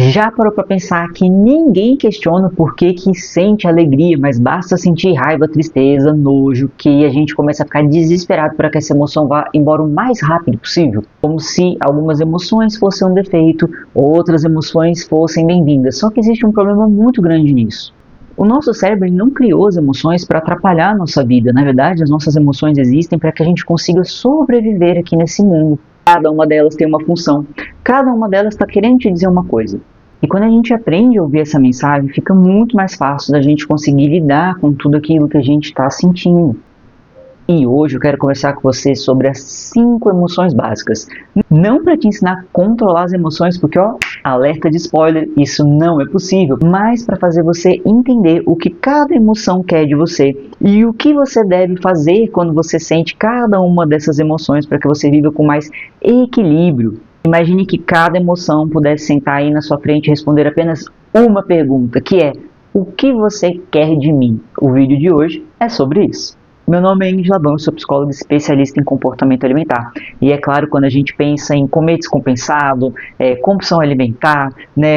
Já parou para pensar que ninguém questiona por que que sente alegria, mas basta sentir raiva, tristeza, nojo, que a gente começa a ficar desesperado para que essa emoção vá embora o mais rápido possível? Como se algumas emoções fossem um defeito, outras emoções fossem bem-vindas. Só que existe um problema muito grande nisso. O nosso cérebro não criou as emoções para atrapalhar a nossa vida. Na verdade, as nossas emoções existem para que a gente consiga sobreviver aqui nesse mundo. Cada uma delas tem uma função. Cada uma delas está querendo te dizer uma coisa. E quando a gente aprende a ouvir essa mensagem, fica muito mais fácil da gente conseguir lidar com tudo aquilo que a gente está sentindo. E hoje eu quero conversar com você sobre as 5 emoções básicas. Não para te ensinar a controlar as emoções, porque alerta de spoiler, isso não é possível, mas para fazer você entender o que cada emoção quer de você e o que você deve fazer quando você sente cada uma dessas emoções para que você viva com mais equilíbrio. Imagine que cada emoção pudesse sentar aí na sua frente e responder apenas uma pergunta, que é: o que você quer de mim? O vídeo de hoje é sobre isso. Meu nome é Ingrid Labão, eu sou psicólogo especialista em comportamento alimentar. E é claro, quando a gente pensa em comer descompensado, compulsão alimentar,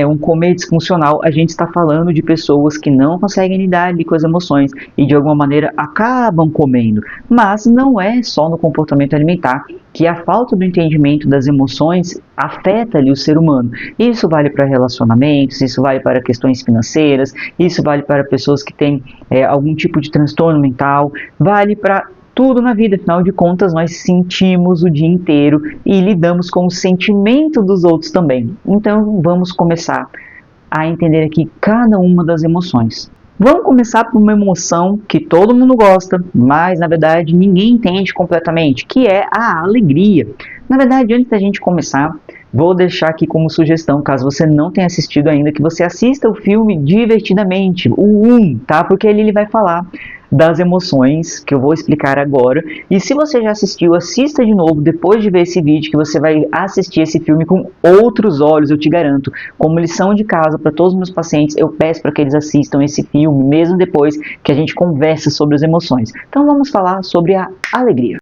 um comer disfuncional, a gente está falando de pessoas que não conseguem lidar ali com as emoções e de alguma maneira acabam comendo. Mas não é só no comportamento alimentar que a falta do entendimento das emoções afeta ali o ser humano. Isso vale para relacionamentos, isso vale para questões financeiras, isso vale para pessoas que têm algum tipo de transtorno mental, vale para tudo na vida. Afinal de contas, nós sentimos o dia inteiro e lidamos com o sentimento dos outros também. Então vamos começar a entender aqui cada uma das emoções. Vamos começar por uma emoção que todo mundo gosta, mas na verdade ninguém entende completamente, que é a alegria. Na verdade, antes da gente começar, vou deixar aqui como sugestão, caso você não tenha assistido ainda, que você assista o filme Divertidamente, o 1, tá? Porque ele vai falar das emoções que eu vou explicar agora. E se você já assistiu, assista de novo depois de ver esse vídeo, que você vai assistir esse filme com outros olhos, eu te garanto. Como lição de casa para todos os meus pacientes, eu peço para que eles assistam esse filme, mesmo depois que a gente conversa sobre as emoções. Então vamos falar sobre a alegria.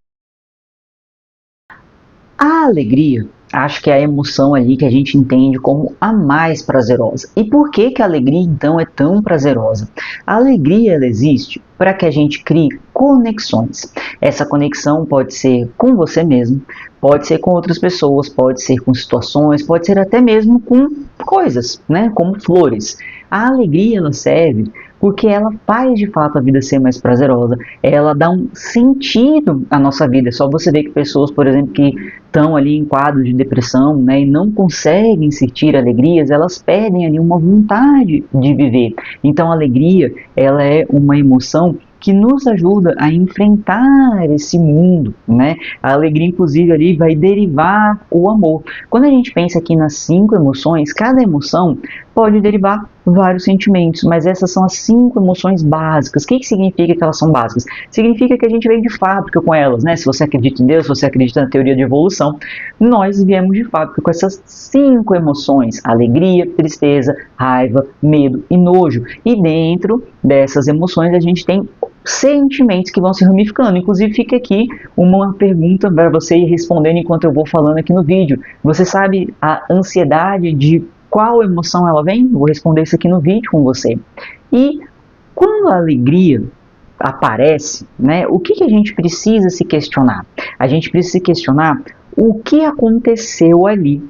A alegria, acho que é a emoção ali que a gente entende como a mais prazerosa. E por que que a alegria então é tão prazerosa? A alegria, ela existe para que a gente crie conexões. Essa conexão pode ser com você mesmo, pode ser com outras pessoas, pode ser com situações, pode ser até mesmo com coisas, como flores. A alegria, ela serve porque ela faz de fato a vida ser mais prazerosa, ela dá um sentido à nossa vida. É só você ver que pessoas, por exemplo, que estão ali em quadro de depressão, e não conseguem sentir alegrias, elas perdem ali uma vontade de viver. Então a alegria, ela é uma emoção que nos ajuda a enfrentar esse mundo, A alegria, inclusive, ali vai derivar o amor. Quando a gente pensa aqui nas 5 emoções, cada emoção pode derivar vários sentimentos, mas essas são as 5 emoções básicas. O que significa que elas são básicas? Significa que a gente veio de fábrica com elas, Se você acredita em Deus, se você acredita na teoria de evolução, nós viemos de fábrica com essas 5 emoções: alegria, tristeza, raiva, medo e nojo. E dentro dessas emoções a gente tem sentimentos que vão se ramificando. Inclusive fica aqui uma pergunta para você ir respondendo enquanto eu vou falando aqui no vídeo. Você sabe a ansiedade de qual emoção ela vem? Eu vou responder isso aqui no vídeo com você. E quando a alegria aparece, o que a gente precisa se questionar? A gente precisa se questionar o que aconteceu ali,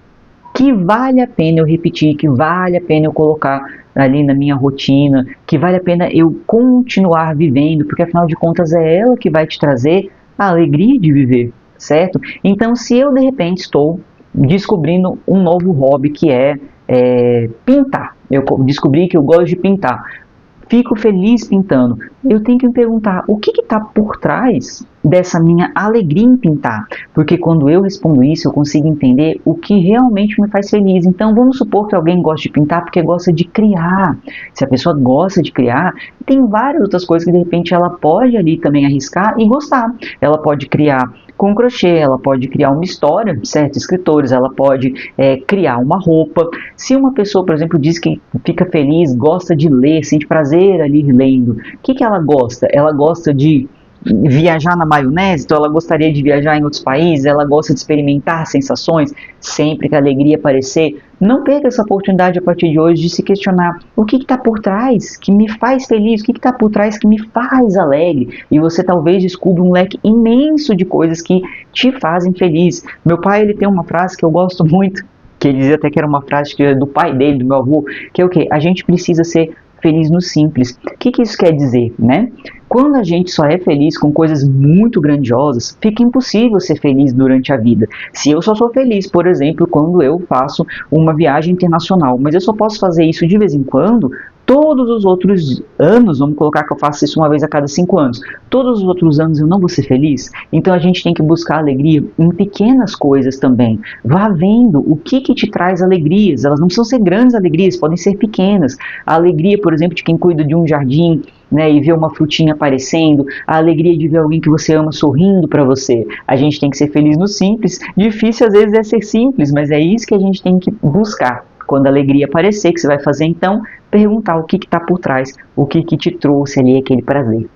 que vale a pena eu repetir, que vale a pena eu colocar ali na minha rotina, que vale a pena eu continuar vivendo, porque afinal de contas é ela que vai te trazer a alegria de viver, certo? Então, se eu de repente estou descobrindo um novo hobby que é pintar, eu descobri que eu gosto de pintar, fico feliz pintando, eu tenho que me perguntar o que está por trás dessa minha alegria em pintar, porque quando eu respondo isso, eu consigo entender o que realmente me faz feliz. Então vamos supor que alguém gosta de pintar porque gosta de criar. Se a pessoa gosta de criar, tem várias outras coisas que de repente ela pode ali também arriscar e gostar. Ela pode criar com crochê, ela pode criar uma história, certos escritores, ela pode criar uma roupa. Se uma pessoa, por exemplo, diz que fica feliz, gosta de ler, sente prazer ali lendo, o que ela gosta? Ela gosta de viajar na maionese, então ela gostaria de viajar em outros países, ela gosta de experimentar sensações. Sempre que a alegria aparecer, não perca essa oportunidade a partir de hoje de se questionar o que está por trás que me faz feliz, o que está por trás que me faz alegre, e você talvez descubra um leque imenso de coisas que te fazem feliz. Meu pai, ele tem uma frase que eu gosto muito, que ele dizia até que era uma frase do pai dele, do meu avô, que é o quê? A gente precisa ser feliz no simples. O que isso quer dizer, né? Quando a gente só é feliz com coisas muito grandiosas, fica impossível ser feliz durante a vida. Se eu só sou feliz, por exemplo, quando eu faço uma viagem internacional, mas eu só posso fazer isso de vez em quando, todos os outros anos, vamos colocar que eu faço isso uma vez a cada 5 anos, todos os outros anos eu não vou ser feliz? Então a gente tem que buscar alegria em pequenas coisas também. Vá vendo o que te traz alegrias. Elas não precisam ser grandes alegrias, podem ser pequenas. A alegria, por exemplo, de quem cuida de um jardim, né, e ver uma frutinha aparecendo, a alegria de ver alguém que você ama sorrindo para você. A gente tem que ser feliz no simples. Difícil às vezes é ser simples, mas é isso que a gente tem que buscar. Quando a alegria aparecer, o que você vai fazer então? Perguntar o que está por trás, o que te trouxe ali aquele prazer.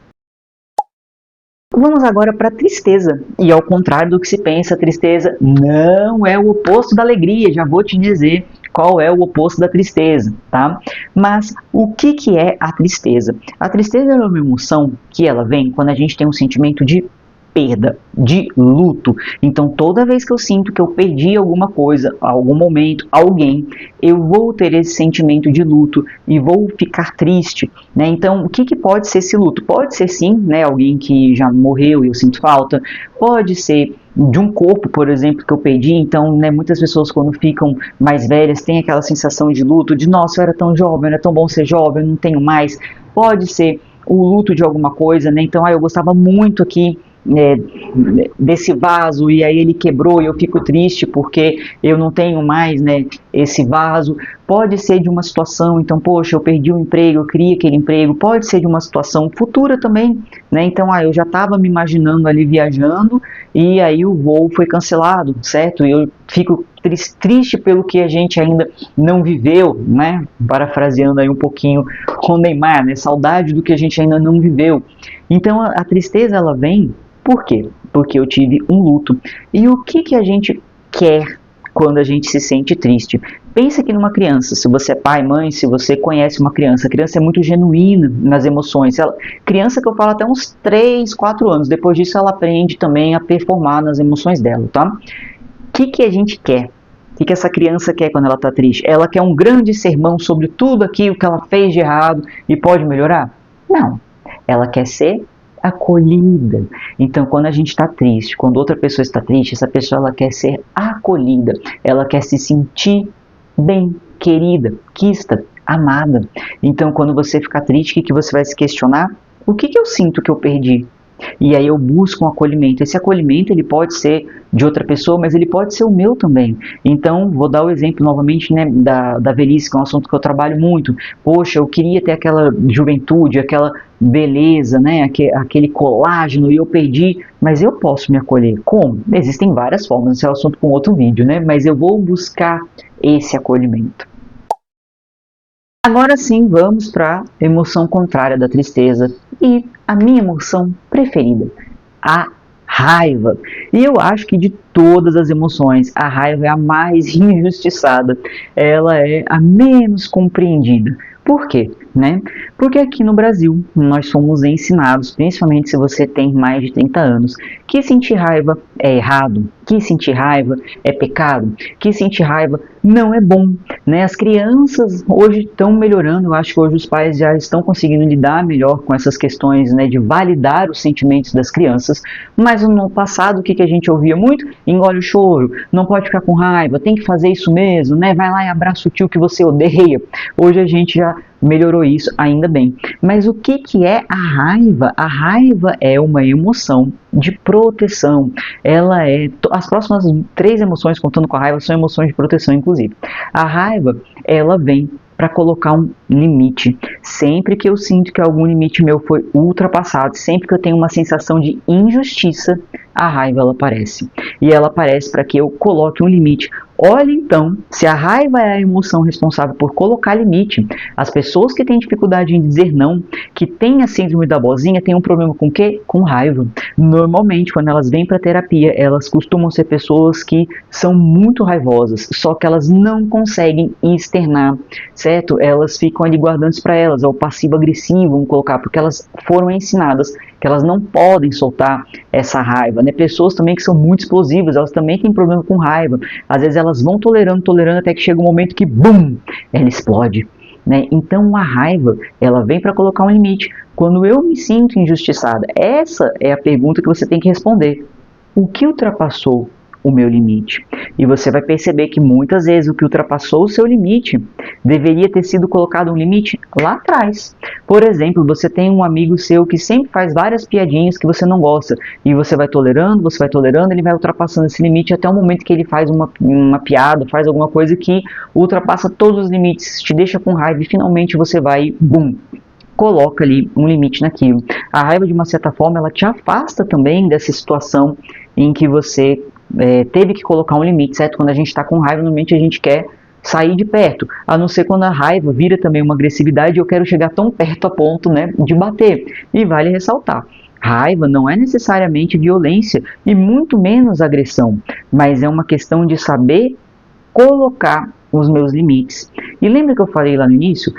Vamos agora para a tristeza. E ao contrário do que se pensa, a tristeza não é o oposto da alegria. Já vou te dizer qual é o oposto da tristeza, tá? Mas o que é a tristeza? A tristeza é uma emoção que ela vem quando a gente tem um sentimento de perda, de luto. Então toda vez que eu sinto que eu perdi alguma coisa, algum momento, alguém, eu vou ter esse sentimento de luto e vou ficar triste, né? Então o que pode ser esse luto? Pode ser sim, né, alguém que já morreu e eu sinto falta, pode ser de um corpo, por exemplo, que eu perdi. Então, né, muitas pessoas quando ficam mais velhas têm aquela sensação de luto, de nossa, eu era tão jovem, era tão bom ser jovem, eu não tenho mais. Pode ser o luto de alguma coisa, né? Então, eu gostava muito aqui desse vaso e aí ele quebrou e eu fico triste porque eu não tenho mais, né, esse vaso. Pode ser de uma situação, então, poxa, eu perdi o emprego, eu queria aquele emprego. Pode ser de uma situação futura também, né? Então, eu já estava me imaginando ali viajando e aí o voo foi cancelado, certo? E eu fico triste pelo que a gente ainda não viveu, né? Parafraseando aí um pouquinho com o Neymar, né? Saudade do que a gente ainda não viveu. Então, a tristeza, ela vem. Por quê? Porque eu tive um luto. E o que a gente quer quando a gente se sente triste? Pensa aqui numa criança. Se você é pai, mãe, se você conhece uma criança, a criança é muito genuína nas emoções. Criança que eu falo até uns 3, 4 anos. Depois disso ela aprende também a performar nas emoções dela, tá? O que a gente quer? O que essa criança quer quando ela está triste? Ela quer um grande sermão sobre tudo aquilo que ela fez de errado e pode melhorar? Não. Ela quer ser acolhida. Então, quando a gente está triste, quando outra pessoa está triste, essa pessoa ela quer ser acolhida, ela quer se sentir bem, querida, quista, amada. Então, quando você ficar triste, o que você vai se questionar? O que eu sinto que eu perdi? E aí eu busco um acolhimento. Esse acolhimento ele pode ser de outra pessoa, mas ele pode ser o meu também. Então, vou dar o exemplo novamente, né, da velhice, que é um assunto que eu trabalho muito. Poxa, eu queria ter aquela juventude, aquela beleza, né, aquele colágeno, e eu perdi, mas eu posso me acolher. Como? Existem várias formas, esse é o assunto para um outro vídeo, né, mas eu vou buscar esse acolhimento. Agora sim, vamos para a emoção contrária da tristeza e a minha emoção preferida, a raiva. E eu acho que de todas as emoções, a raiva é a mais injustiçada, ela é a menos compreendida. Por quê? Né? Porque aqui no Brasil nós somos ensinados, principalmente se você tem mais de 30 anos, que sentir raiva é errado, que sentir raiva é pecado, que sentir raiva não é bom, né? As crianças hoje estão melhorando, eu acho que hoje os pais já estão conseguindo lidar melhor com essas questões, né, de validar os sentimentos das crianças, mas no passado o que a gente ouvia muito? Engole o choro, não pode ficar com raiva, tem que fazer isso mesmo, né? Vai lá e abraça o tio que você odeia. Hoje a gente já melhorou isso, ainda bem. Mas o que é a raiva? A raiva é uma emoção de proteção. Ela é... As próximas 3 emoções, contando com a raiva, são emoções de proteção, inclusive. A raiva, ela vem para colocar um limite. Sempre que eu sinto que algum limite meu foi ultrapassado, sempre que eu tenho uma sensação de injustiça, a raiva ela aparece. E ela aparece para que eu coloque um limite. Olha então, se a raiva é a emoção responsável por colocar limite, as pessoas que têm dificuldade em dizer não, que têm a síndrome da bozinha, têm um problema com o quê? Com raiva. Normalmente, quando elas vêm para terapia, elas costumam ser pessoas que são muito raivosas, só que elas não conseguem externar, certo? Elas ficam ali guardando isso para elas, é o passivo-agressivo, vamos colocar, porque elas foram ensinadas que elas não podem soltar essa raiva, né? Pessoas também que são muito explosivas, elas também têm problema com raiva. Às vezes elas vão tolerando, até que chega um momento que, bum, ela explode, né? Então a raiva, ela vem para colocar um limite. Quando eu me sinto injustiçada, essa é a pergunta que você tem que responder. O que ultrapassou o meu limite? E você vai perceber que muitas vezes o que ultrapassou o seu limite deveria ter sido colocado um limite lá atrás. Por exemplo, você tem um amigo seu que sempre faz várias piadinhas que você não gosta, e você vai tolerando, ele vai ultrapassando esse limite até o momento que ele faz uma piada, faz alguma coisa que ultrapassa todos os limites, te deixa com raiva e finalmente você vai, bum, coloca ali um limite naquilo. A raiva, de uma certa forma, ela te afasta também dessa situação em que você teve que colocar um limite, certo? Quando a gente está com raiva, normalmente a gente quer sair de perto, a não ser quando a raiva vira também uma agressividade e eu quero chegar tão perto a ponto, né, de bater. E vale ressaltar, raiva não é necessariamente violência e muito menos agressão, mas é uma questão de saber colocar os meus limites. E lembra que eu falei lá no início?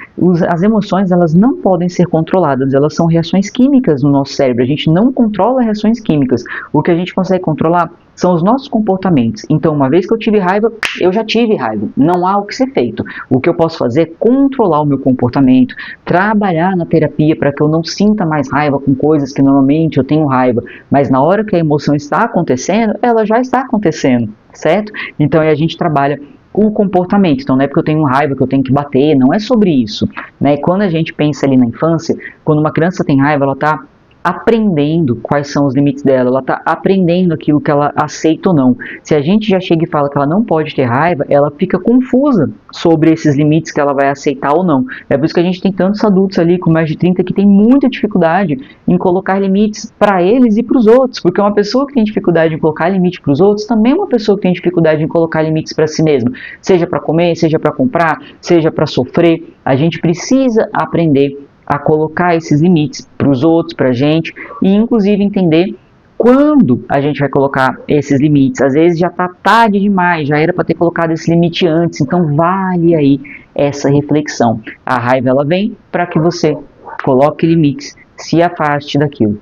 As emoções, elas não podem ser controladas, elas são reações químicas no nosso cérebro. A gente não controla reações químicas. O que a gente consegue controlar são os nossos comportamentos. Então, uma vez que eu tive raiva, eu já tive raiva. Não há o que ser feito. O que eu posso fazer é controlar o meu comportamento, trabalhar na terapia para que eu não sinta mais raiva com coisas que normalmente eu tenho raiva. Mas na hora que a emoção está acontecendo, ela já está acontecendo, certo? Então, aí a gente trabalha o comportamento. Então, não é porque eu tenho raiva que eu tenho que bater, não é sobre isso, né? Quando a gente pensa ali na infância, quando uma criança tem raiva, ela está aprendendo quais são os limites dela, ela está aprendendo aquilo que ela aceita ou não. Se a gente já chega e fala que ela não pode ter raiva, ela fica confusa sobre esses limites que ela vai aceitar ou não. É por isso que a gente tem tantos adultos ali com mais de 30 que tem muita dificuldade em colocar limites para eles e para os outros, porque uma pessoa que tem dificuldade em colocar limite para os outros também é uma pessoa que tem dificuldade em colocar limites para si mesma, seja para comer, seja para comprar, seja para sofrer. A gente precisa aprender a colocar esses limites para os outros, para a gente, e inclusive entender quando a gente vai colocar esses limites. Às vezes já está tarde demais, já era para ter colocado esse limite antes, então vale aí essa reflexão. A raiva, ela vem para que você coloque limites, se afaste daquilo.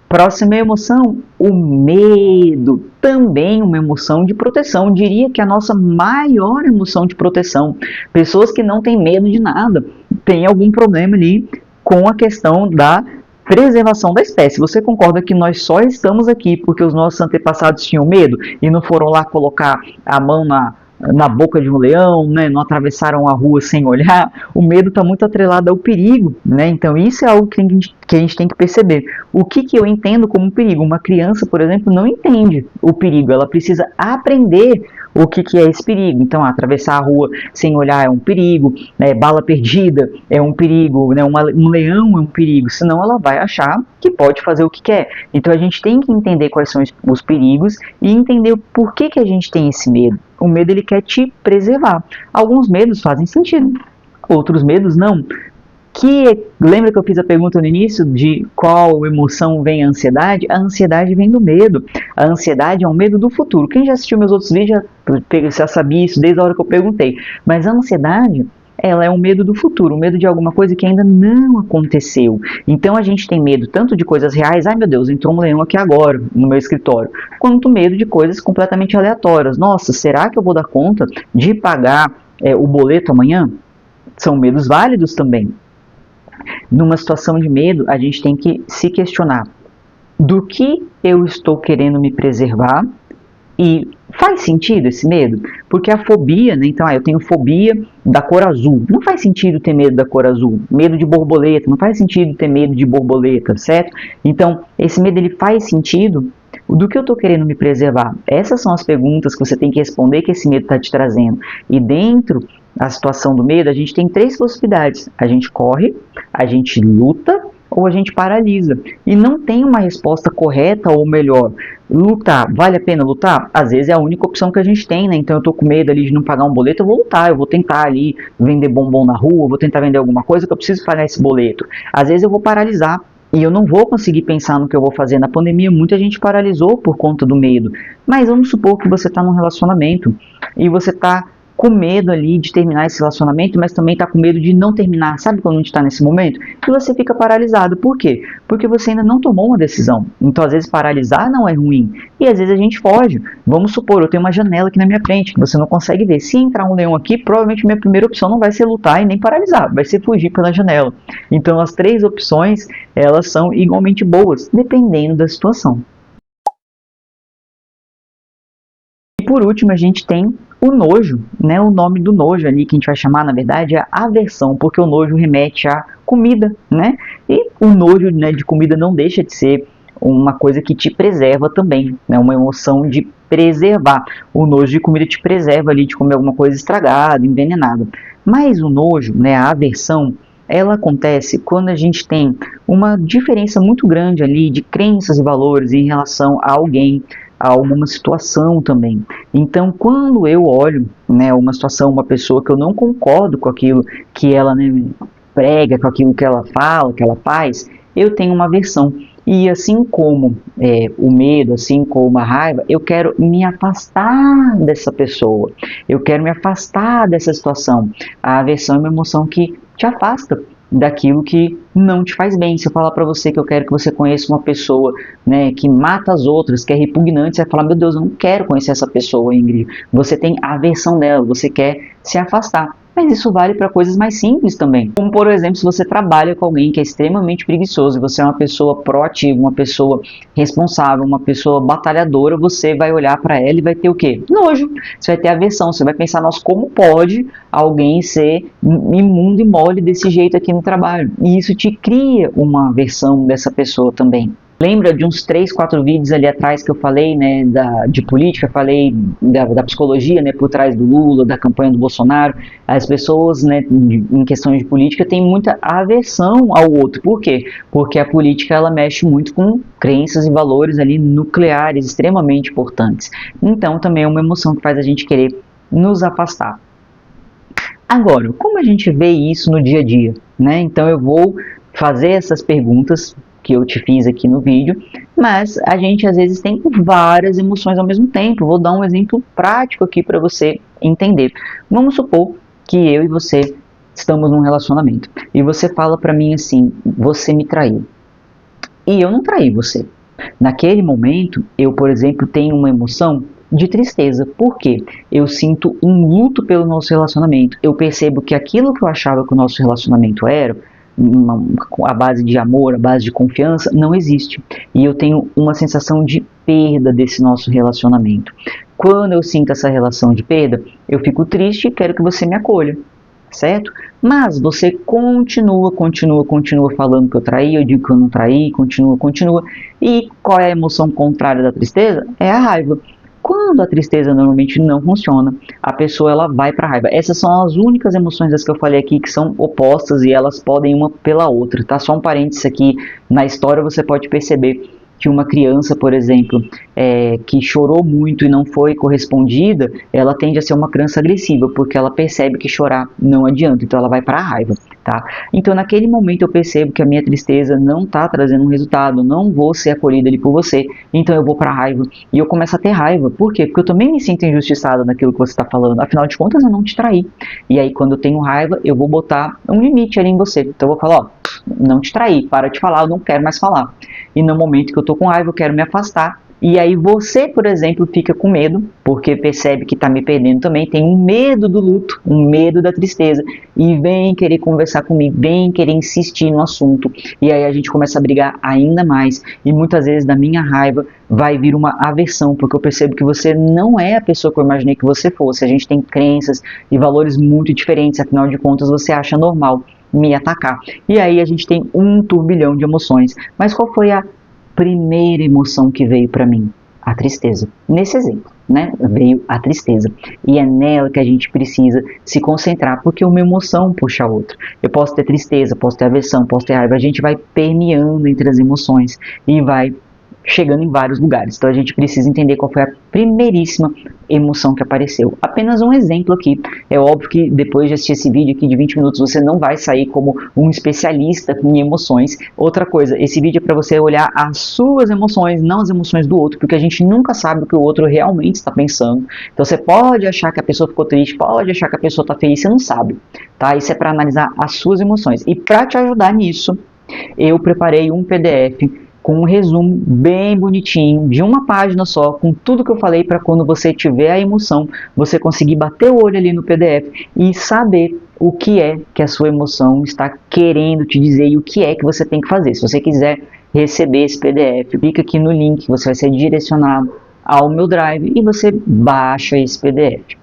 Próxima emoção, o medo, também uma emoção de proteção, diria que é a nossa maior emoção de proteção. Pessoas que não têm medo de nada, têm algum problema ali com a questão da preservação da espécie. Você concorda que nós só estamos aqui porque os nossos antepassados tinham medo e não foram lá colocar a mão na boca de um leão, né? Não atravessaram a rua sem olhar? O medo está muito atrelado ao perigo, né? Então isso é algo que a gente tem que perceber. O que eu entendo como perigo? Uma criança, por exemplo, não entende o perigo, ela precisa aprender o que é esse perigo. Então, atravessar a rua sem olhar é um perigo, né? Bala perdida é um perigo, né? Um leão é um perigo, senão ela vai achar que pode fazer o que quer. Então a gente tem que entender quais são os perigos e entender por que a gente tem esse medo. O medo, ele quer te preservar. Alguns medos fazem sentido, outros medos não. Lembra que eu fiz a pergunta no início de qual emoção vem a ansiedade? A ansiedade vem do medo. A ansiedade é um medo do futuro. Quem já assistiu meus outros vídeos já sabia isso desde a hora que eu perguntei. Mas a ansiedade, ela é um medo do futuro, um medo de alguma coisa que ainda não aconteceu. Então a gente tem medo tanto de coisas reais, ai meu Deus, entrou um leão aqui agora no meu escritório, quanto medo de coisas completamente aleatórias. Nossa, será que eu vou dar conta de pagar o boleto amanhã? São medos válidos também. Numa situação de medo, a gente tem que se questionar do que eu estou querendo me preservar e faz sentido esse medo? Porque a fobia, né? Então, eu tenho fobia da cor azul. Não faz sentido ter medo da cor azul. Medo de borboleta, não faz sentido ter medo de borboleta, certo? Então, esse medo, ele faz sentido do que eu estou querendo me preservar? Essas são as perguntas que você tem que responder que esse medo está te trazendo. E dentro da situação do medo, a gente tem 3 possibilidades. A gente corre, a gente luta ou a gente paralisa. E não tem uma resposta correta ou melhor. Lutar, vale a pena lutar? Às vezes é a única opção que a gente tem, né? Então eu tô com medo ali de não pagar um boleto, eu vou lutar, eu vou tentar ali vender bombom na rua, eu vou tentar vender alguma coisa que eu preciso pagar esse boleto. Às vezes eu vou paralisar e eu não vou conseguir pensar no que eu vou fazer. Na pandemia muita gente paralisou por conta do medo. Mas vamos supor que você está num relacionamento e você está com medo ali de terminar esse relacionamento, mas também está com medo de não terminar. Sabe quando a gente está nesse momento? Que você fica paralisado. Por quê? Porque você ainda não tomou uma decisão. Então, às vezes, paralisar não é ruim. E às vezes a gente foge. Vamos supor, eu tenho uma janela aqui na minha frente, que você não consegue ver. Se entrar um leão aqui, provavelmente minha primeira opção não vai ser lutar e nem paralisar, vai ser fugir pela janela. Então, as três opções, elas são igualmente boas, dependendo da situação. E por último, a gente tem o nojo, né? O nome do nojo ali que a gente vai chamar, na verdade, é aversão, porque o nojo remete à comida, né? E o nojo, né, de comida não deixa de ser uma coisa que te preserva também, né? Uma emoção de preservar. O nojo de comida te preserva ali de comer alguma coisa estragada, envenenada. Mas o nojo, né, a aversão, ela acontece quando a gente tem uma diferença muito grande ali de crenças e valores em relação a alguém, a alguma situação também. Então, quando eu olho, né, uma situação, uma pessoa que eu não concordo com aquilo que ela, né, prega, com aquilo que ela fala, que ela faz, eu tenho uma aversão. E assim como o medo, assim como a raiva, eu quero me afastar dessa pessoa. Eu quero me afastar dessa situação. A aversão é uma emoção que te afasta daquilo que não te faz bem. Se eu falar para você que eu quero que você conheça uma pessoa, né, que mata as outras, que é repugnante, você vai falar, meu Deus, eu não quero conhecer essa pessoa, Ingrid. Você tem aversão dela, você quer se afastar. Mas isso vale para coisas mais simples também. Como, por exemplo, se você trabalha com alguém que é extremamente preguiçoso, você é uma pessoa proativa, uma pessoa responsável, uma pessoa batalhadora, você vai olhar para ela e vai ter o quê? Nojo. Você vai ter aversão, você vai pensar, nossa, como pode alguém ser imundo e mole desse jeito aqui no trabalho? E isso te cria uma aversão dessa pessoa também. Lembra de uns 3, 4 vídeos ali atrás que eu falei, né, de política, falei da psicologia, né, por trás do Lula, da campanha do Bolsonaro. As pessoas, né, em questões de política, têm muita aversão ao outro. Por quê? Porque a política, ela mexe muito com crenças e valores ali nucleares extremamente importantes. Então, também é uma emoção que faz a gente querer nos afastar. Agora, como a gente vê isso no dia a dia, né? Então, eu vou fazer essas perguntas que eu te fiz aqui no vídeo, mas a gente às vezes tem várias emoções ao mesmo tempo. Vou dar um exemplo prático aqui para você entender. Vamos supor que eu e você estamos num relacionamento e você fala para mim assim, você me traiu. E eu não traí você. Naquele momento, eu, por exemplo, tenho uma emoção de tristeza. Por quê? Eu sinto um luto pelo nosso relacionamento. Eu percebo que aquilo que eu achava que o nosso relacionamento era, a base de amor, a base de confiança, não existe. E eu tenho uma sensação de perda desse nosso relacionamento. Quando eu sinto essa relação de perda, eu fico triste e quero que você me acolha, certo? Mas você continua falando que eu traí, eu digo que eu não traí, continua. E qual é a emoção contrária da tristeza? É a raiva. Quando a tristeza normalmente não funciona, a pessoa ela vai para a raiva. Essas são as únicas emoções das que eu falei aqui que são opostas e elas podem uma pela outra, tá? Só um parênteses aqui, na história você pode perceber que uma criança, por exemplo, que chorou muito e não foi correspondida, ela tende a ser uma criança agressiva, porque ela percebe que chorar não adianta, então ela vai para a raiva, tá? Então naquele momento eu percebo que a minha tristeza não está trazendo um resultado, eu não vou ser acolhida ali por você, então eu vou para a raiva, e eu começo a ter raiva. Por quê? Porque eu também me sinto injustiçada naquilo que você está falando, afinal de contas eu não te traí, e aí quando eu tenho raiva, eu vou botar um limite ali em você, então eu vou falar, ó, não te traí, para de falar, eu não quero mais falar. E no momento que eu tô com raiva, eu quero me afastar. E aí você, por exemplo, fica com medo, porque percebe que tá me perdendo também, tem um medo do luto, um medo da tristeza, e vem querer conversar comigo, vem querer insistir no assunto. E aí a gente começa a brigar ainda mais, e muitas vezes da minha raiva vai vir uma aversão, porque eu percebo que você não é a pessoa que eu imaginei que você fosse. A gente tem crenças e valores muito diferentes, afinal de contas você acha normal me atacar. E aí a gente tem um turbilhão de emoções. Mas qual foi a primeira emoção que veio para mim? a tristeza. Nesse exemplo, né, veio a tristeza. E é nela que a gente precisa se concentrar, porque uma emoção puxa a outra. Eu posso ter tristeza, posso ter aversão, posso ter raiva, a gente vai permeando entre as emoções e vai chegando em vários lugares. Então a gente precisa entender qual foi a primeiríssima emoção que apareceu. Apenas um exemplo aqui. É óbvio que depois de assistir esse vídeo aqui de 20 minutos, você não vai sair como um especialista em emoções. Outra coisa, esse vídeo é para você olhar as suas emoções, não as emoções do outro, porque a gente nunca sabe o que o outro realmente está pensando. Então você pode achar que a pessoa ficou triste, pode achar que a pessoa está feliz, você não sabe. Tá? Isso é para analisar as suas emoções. E para te ajudar nisso, eu preparei um PDF com um resumo bem bonitinho, de uma página só, com tudo que eu falei, para quando você tiver a emoção, você conseguir bater o olho ali no PDF e saber o que é que a sua emoção está querendo te dizer e o que é que você tem que fazer. Se você quiser receber esse PDF, clica aqui no link, você vai ser direcionado ao meu Drive e você baixa esse PDF.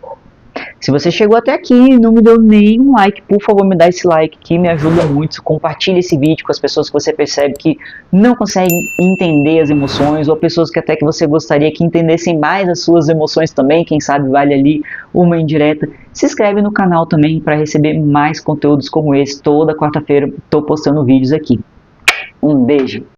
Se você chegou até aqui e não me deu nenhum like, por favor me dá esse like que me ajuda muito. Compartilhe esse vídeo com as pessoas que você percebe que não conseguem entender as emoções, ou pessoas que até que você gostaria que entendessem mais as suas emoções também, quem sabe vale ali uma indireta. Se inscreve no canal também para receber mais conteúdos como esse. Toda quarta-feira estou postando vídeos aqui. Um beijo!